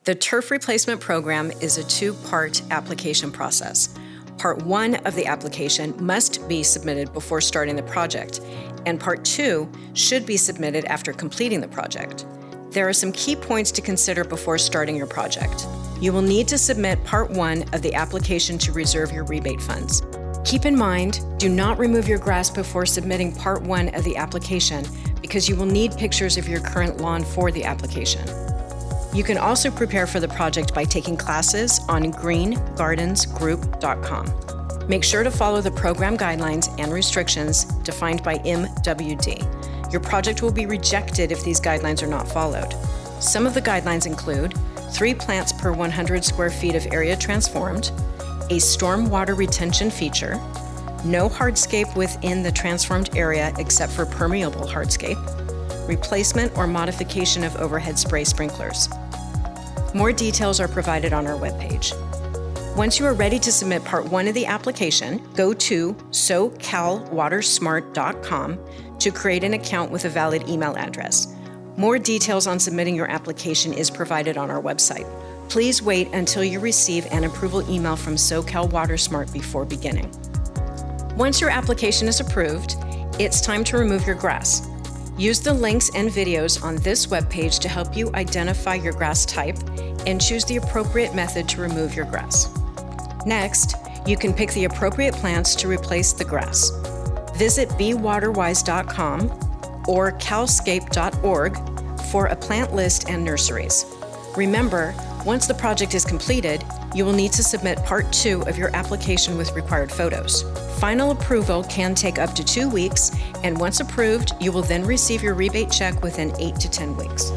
The turf replacement program is a two-part application process. Part 1 of the application must be submitted before starting the project, and Part 2 should be submitted after completing the project. There are some key points to consider before starting your project. You will need to submit Part 1 of the application to reserve your rebate funds. Keep in mind, do not remove your grass before submitting Part 1 of the application because you will need pictures of your current lawn for the application. You can also prepare for the project by taking classes on greengardensgroup.com. Make sure to follow the program guidelines and restrictions defined by MWD. Your project will be rejected if these guidelines are not followed. Some of the guidelines include 3 plants per 100 square feet of area transformed, a storm water retention feature, no hardscape within the transformed area except for permeable hardscape, replacement or modification of overhead spray sprinklers. More details are provided on our webpage. Once you are ready to submit Part 1 of the application, go to socalwatersmart.com to create an account with a valid email address. More details on submitting your application is provided on our website. Please wait until you receive an approval email from SoCal WaterSmart before beginning. Once your application is approved, it's time to remove your grass. Use the links and videos on this webpage to help you identify your grass type and choose the appropriate method to remove your grass. Next, you can pick the appropriate plants to replace the grass. Visit bewaterwise.com or calscape.org for a plant list and nurseries. Remember, once the project is completed, you will need to submit Part 2 of your application with required photos. Final approval can take up to 2 weeks, and once approved, you will then receive your rebate check within 8 to 10 weeks.